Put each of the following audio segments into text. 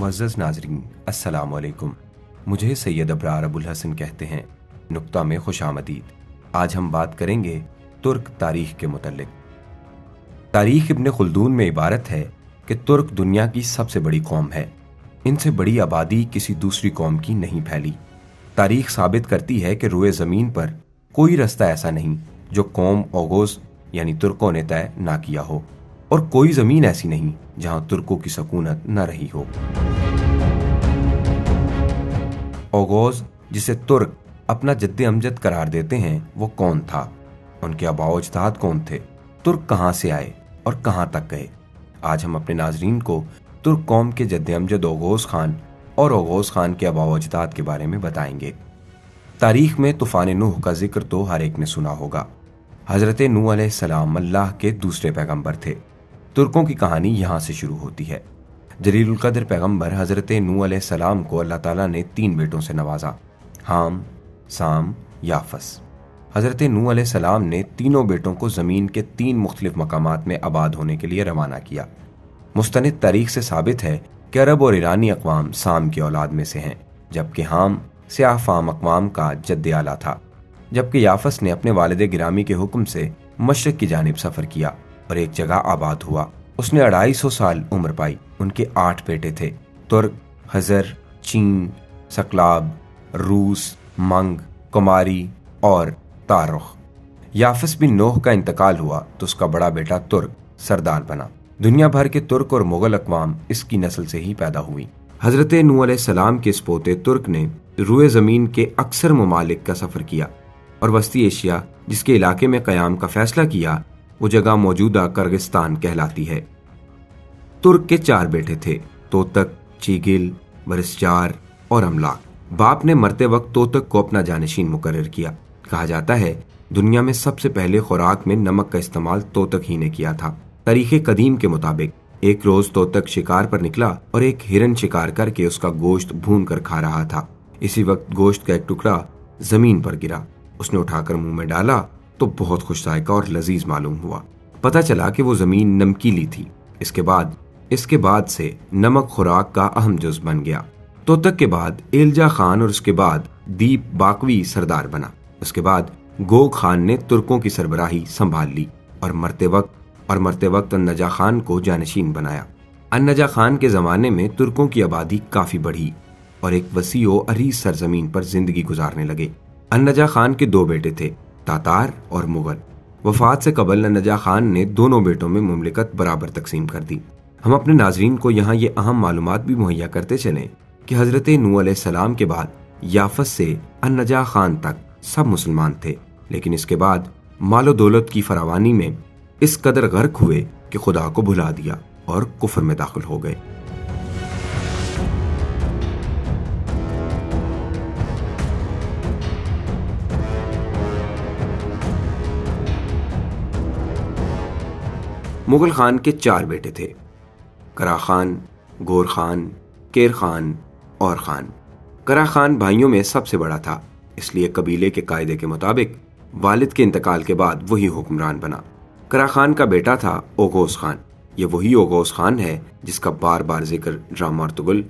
मुअज़्ज़ज़ नाज़रीन, अस्सलाम वालेकुम। मुझे सैयद अबरार अबुल हसन कहते हैं। नुक्ता में खुशामदीद। आज हम बात करेंगे तुर्क तारीख के मुतल्लिक। तारीख इब्न खुल्दून में इबारत है कि तुर्क दुनिया की सबसे बड़ी कौम है। इनसे बड़ी आबादी किसी दूसरी कौम की नहीं फैली। तारीख साबित करती है कि रुए ज़मीन पर कोई रास्ता ऐसा नहीं जो कौम ओगोस यानी तुर्कों ने तय ना किया हो, और कोई ज़मीन ऐसी नहीं जहां तुर्कों की सकूनत न रही हो। ओगोस, जिसे तुर्क अपना जद्द अमजद करार देते हैं, वो कौन था? उनके आबाओ अजदाद कौन थे? तुर्क कहां से आए और कहां तक गए? आज हम अपने नाजरीन को तुर्क कौम के जद्द अमजद ओगोस खान और ओगोस खान के आबाओ अजदाद के बारे में बताएंगे। तारीख में तूफान नूह का जिक्र तो हर एक ने सुना होगा। हजरत नूह अलैहिस्सलाम अल्लाह के दूसरे पैगंबर थे। तुर्कों की कहानी यहाँ से शुरू होती है। जलीलुल कद्र पैगंबर हजरत नूह अलैहिस्सलाम को अल्लाह ताला ने 3 बेटों से नवाजा, हाम, साम, याफस। हजरत नूह अलैहिस्सलाम ने तीनों बेटों को ज़मीन के 3 मुख्तलिफ मकामात में आबाद होने के लिए रवाना किया। मुस्तनिद तारीख से साबित है कि अरब और ईरानी अक़वाम साम की औलाद में से हैं, जबकि हाम स्याह फाम अक़वाम का जद्द आला था। जबकि याफस ने अपने वालिद गिरामी के हुक्म से मशरिक़ की जानिब सफ़र किया और एक जगह आबाद हुआ। उसने 250 साल उम्र पाई। उनके 8 बेटे थे, तुर्क, हज़र, चीन, सकलाब, रूस, मंग, कुमारी और तारुख। याफस बिन नूह का इंतकाल हुआ तो उसका बड़ा बेटा तुर्क सरदार बना। दुनिया भर के तुर्क और मुगल अक़वाम इसकी नस्ल से ही पैदा हुई। हज़रत नूह अलैहिस्सलाम के इस पोते तुर्क ने रुए ज़मीन के अक्सर ममालिक का सफ़र किया और वस्ती एशिया, जिसके इलाके में क़याम का फैसला किया, वो जगह मौजूदा किर्गिस्तान कहलाती है। तुर्क के 4 बेटे थे, तोतक, चीगिल, बरिस्जार और अमलाक। बाप ने मरते वक्त तोतक को अपना जानशीन मुकर्रर किया। कहा जाता है दुनिया में सबसे पहले खुराक में नमक का इस्तेमाल तोतक ही ने किया था। तारीख़ कदीम के मुताबिक एक रोज तोतक शिकार पर निकला और एक हिरन शिकार करके उसका गोश्त भून कर खा रहा था। इसी वक्त गोश्त का एक टुकड़ा जमीन पर गिरा। उसने उठाकर मुंह में डाला तो बहुत खुश जायका और लजीज मालूम हुआ। पता चला कि वो जमीन नमकीली थी। इसके बाद से नमक खुराक का अहम जुज़ बन गया। तोतक के बाद एल्जा खान और उसके बाद दीप बाकवी सरदार बना। उसके बाद गो खान ने तुर्कों की सरबराही संभाल ली और मरते वक्त अन्नजा खान को जानशीन बनाया। अन्नजा खान के ज़माने में तुर्कों की आबादी काफ़ी बढ़ी और एक वसी व अरीज़ सरजमीन पर जिंदगी गुजारने लगे। अन्नजा खान के 2 बेटे थे, तातार और मुगल। वफात से कबल अन्नजा खान ने दोनों बेटों में मुमलिकत बराबर तकसीम कर दी। हम अपने नाजरीन को यहाँ ये अहम मालूमात भी मुहैया करते चलें कि हज़रत नूह अलैहिस्सलाम के बाद याफस से अन्नजा खान तक सब मुसलमान थे, लेकिन इसके बाद मालो दौलत की फरावानी में इस कदर गर्क हुए कि खुदा को भुला दिया और कुफ्र में दाखिल हो गए। मुगल खान के 4 बेटे थे, करा खान, गोर खान, केर खान और खान। करा खान भाइयों में सबसे बड़ा था, इसलिए कबीले के कायदे के मुताबिक वालिद के इंतकाल के बाद वही हुक्मरान बना। करा खान का बेटा था ओगोस खान। ये वही ओगोस खान है जिसका बार बार जिक्र ड्रामा अर्तुगरुल,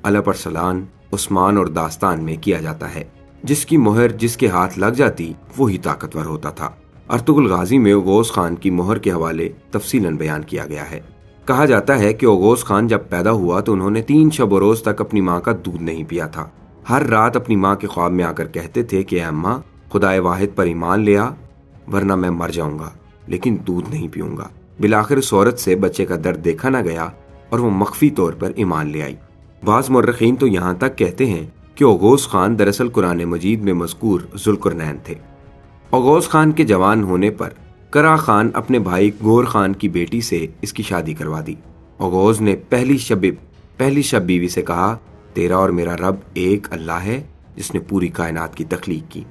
अलप अरसलान, उस्मान और दास्तान में किया जाता है। जिसकी मोहर जिसके हाथ लग जाती वही ताकतवर होता था। अर्तुगरुल गाजी में ओगोस खान की मोहर के हवाले तफसीलन बयान किया गया है। कहा जाता है कि ओगोस खान जब पैदा हुआ तो उन्होंने 3 शब और रोज तक अपनी माँ का दूध नहीं पिया था। हर रात अपनी माँ के ख्वाब में आकर कहते थे कि अम्मा, खुदाए वाहिद पर ईमान ले आ, वरना मैं मर जाऊंगा, लेकिन दूध नहीं पीऊंगा। बिलाखिर उस औरत से बच्चे का दर्द देखा न गया और वो मख्फी तौर पर ईमान ले आई। बाज़ मुर्रखीन तो यहाँ तक कहते हैं कि ओगोस खान दरअसल कुरान मजीद में मज़कूर ज़ुल्क़रनैन थे। ओगोस खान के जवान होने पर करा खान अपने भाई गोर खान की बेटी से इसकी शादी करवा दी। ओगोस ने पहली शब बीवी से कहा, तेरा और मेरा रब एक अल्लाह है जिसने पूरी कायनात की तख्लीक की।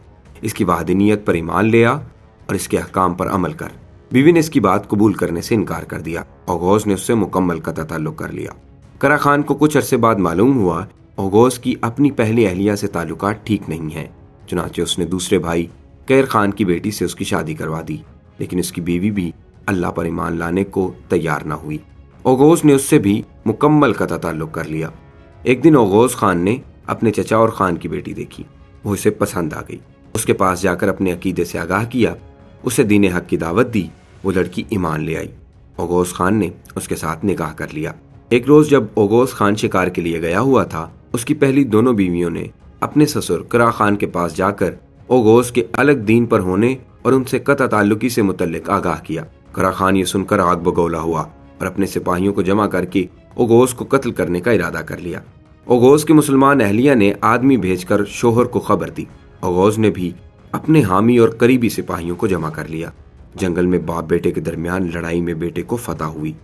इसकी वाहदनीयत पर ईमान ले आ और इसके अहकाम पर अमल कर। बीवी ने इसकी बात कबूल करने से इनकार कर दिया। ओगोस ने उससे मुकम्मल का ताल्लुक कर लिया। करा खान को कुछ अरसे बाद मालूम हुआ ओगोस की अपनी पहली अहलिया से ताल्लुकात ठीक नहीं है। चुनांचे उसने दूसरे भाई कैर खान की बेटी से उसकी शादी करवा दी, लेकिन उसकी बीवी भी अल्लाह पर ईमान लाने को तैयार न हुई। ओगोस ने उससे भी मुकम्मल का ताल्लुक कर लिया। एक दिन ओगोस खान ने अपने चचा और खान की बेटी देखी। वो इसे पसंद आ गई। उसके पास जाकर अपने अकीदे से आगाह किया, उसे दीन हक की दावत दी। वो लड़की ईमान ले आई। ओगोस खान ने उसके साथ निकाह कर लिया। एक रोज जब ओगोस खान शिकार के लिए गया हुआ था, उसकी पहली दोनों बीवियों ने अपने ससुर करा खान के पास जाकर ओगोस के अलग दीन पर होने और उनसे कतई ताल्लुकी से मुतल्लिक आगाह किया। करा खान ये सुनकर आग बगौला हुआ और अपने सिपाहियों को जमा करके ओगोस को कत्ल करने का इरादा कर लिया। ओगोस के मुसलमान अहलिया ने आदमी भेजकर शोहर को खबर दी। ओगोस ने भी अपने हामी और करीबी सिपाहियों को जमा कर लिया। जंगल में बाप बेटे के दरमियान लड़ाई में बेटे को फतह हुई,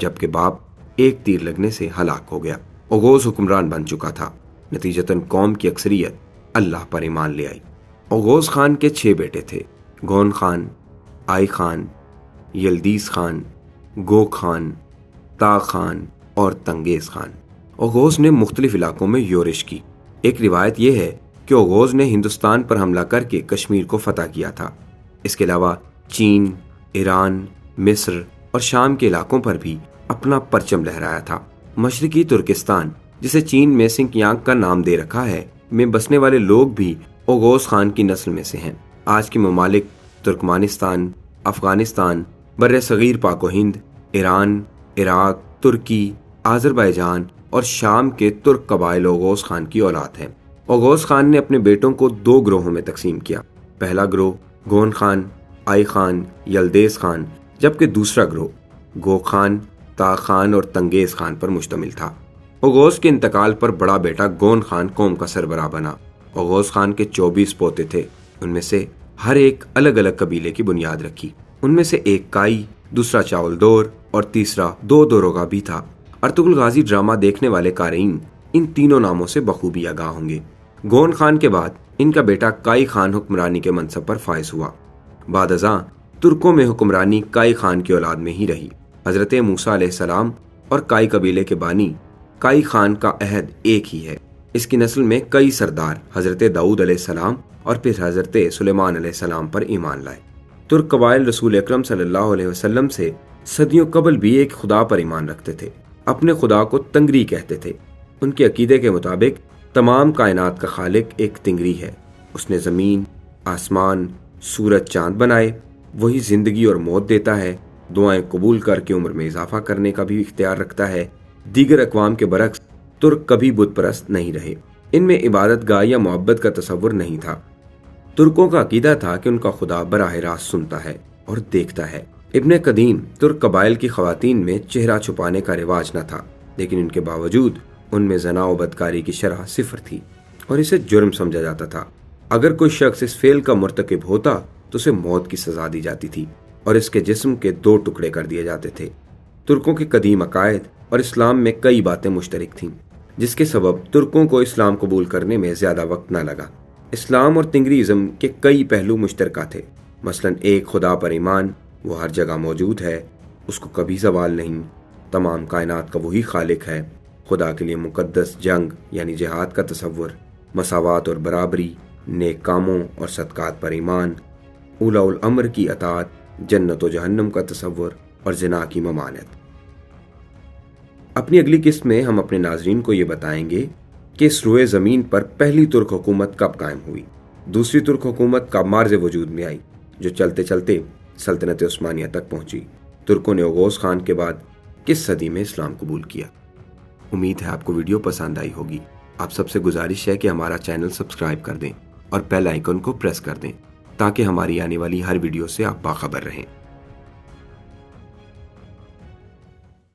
जबकि बाप एक तीर लगने से हलाक हो गया। ओगोस हुक्मरान बन चुका था। नतीजतन कौम की अक्सरियत अल्लाह पर ईमान ले आई। ओगोस खान के 6 बेटे थे, गौन खान, आई खान, यल्दीस खान, गो खान, ता खान और तंगेज खान। ओगोस ने मुख्तलिफ इलाकों में योरिश की। एक रिवायत यह है कि ओगोस ने हिंदुस्तान पर हमला करके कश्मीर को फतह किया था। इसके अलावा चीन, ईरान, मिस्र और शाम के इलाकों पर भी अपना परचम लहराया था। मशरकी तुर्किस्तान, जिसे चीन में सिंकियांग का नाम दे रखा है, में बसने वाले लोग भी ओगोस खान की नस्ल में से हैं। आज के ममालिक तुर्कमानिस्तान, अफगानिस्तान, बर्रे सगीर पाको हिंद, ईरान, इराक, तुर्की, आज़रबाईजान और शाम के तुर्क कबाइल ओगोस खान की औलाद हैं। ओगोस खान ने अपने बेटों को 2 ग्रोहों में तकसीम किया। पहला ग्रोह गोन खान, आई खान, यल्देस खान, जबकि दूसरा ग्रोह गो खान, ता खान और तंगेज खान पर मुश्तमिल था। ओगोस के इंतकाल पर बड़ा बेटा गोन खान कौम का सरबराह बना। ओगोस खान के 24 पोते थे। उनमें से हर एक अलग अलग कबीले की बुनियाद रखी। उनमें से एक काई, दूसरा चावलदोर और तीसरा 2 दोरोगा भी था। अर्तुगरुल गाजी ड्रामा देखने वाले कारीन इन तीनों नामों से बखूबी आगाह होंगे। गोन खान के बाद इनका बेटा काई खान हुक्मरानी के मनसब पर फायज हुआ। बाद अज़ां तुर्कों में हुक्मरानी काई खान की औलाद में ही रही। हजरत मूसा अलैहिस्सलाम और काई कबीले के बानी काई खान का अहद एक ही है। इसकी नस्ल में कई सरदार हजरत दाऊद अलैहिस्सलाम और फिर हजरत सुलेमान अलैहिस्सलाम पर ईमान लाए। तुर्क कबाइल रसूल अकरम सल्लल्लाहु अलैहि वसल्लम से सदियों कबल भी एक खुदा पर ईमान रखते थे। अपने खुदा को तंगरी कहते थे। उनके अकीदे के मुताबिक तमाम कायनात का खालिक एक तिंगरी है। उसने ज़मीन, आसमान, सूरज, चांद बनाए। वही जिंदगी और मौत देता है। दुआएं कबूल करके उम्र में इजाफा करने का भी इख्तियार रखता है। दीगर अक़वाम के बरक्स तुर्क कभी बुत परस्त नहीं रहे। इनमें इबादत गाह या मोहब्बत का तसव्वुर नहीं था। तुर्कों का अकीदा था कि उनका खुदा बराह रास्त सुनता है और देखता है। इब्ने कदीम तुर्क कबाइल की खवातीन में चेहरा छुपाने का रिवाज न था, लेकिन इनके बावजूद उनमें जना व बदकारी की शरह 0 थी और इसे जुर्म समझा जाता था। अगर कोई शख्स इस फेल का मुर्तकिब होता तो उसे मौत की सजा दी जाती थी और इसके जिस्म के 2 टुकड़े कर दिए जाते थे। तुर्कों के कदीम अकायद और इस्लाम में कई बातें मुश्तरक थीं, जिसके सबब तुर्कों को इस्लाम कबूल करने में ज्यादा वक्त न लगा। इस्लाम और तिंगरीज़म के कई पहलू मुश्तरका थे। मसलन एक खुदा पर ईमान, वो हर जगह मौजूद है, उसको कभी ज़वाल नहीं, तमाम कायनात का वही खालिक है। खुदा के लिए मुकद्दस जंग यानी जिहाद का तसव्वुर, मसावात और बराबरी, नेक कामों और सदकात पर ईमान, उला उल अम्र की अतात, जन्नत व जहन्नम का तसव्वुर और जिना की ममानत। अपनी अगली किस्त में हम अपने नाजरीन को ये बताएंगे कि इस रुए ज़मीन पर पहली तुर्क हुकूमत कब कायम हुई, दूसरी तुर्क हुकूमत कब मार्ज वजूद में आई, जो चलते चलते सल्तनत उस्मानिया तक पहुंची। तुर्कों ने ओगोस खान के बाद किस सदी में इस्लाम कबूल किया। उम्मीद है आपको वीडियो पसंद आई होगी। आप सबसे गुजारिश है कि हमारा चैनल सब्सक्राइब कर दें और बेल आइकन को प्रेस कर दें ताकि हमारी आने वाली हर वीडियो से आप बाखबर रहें।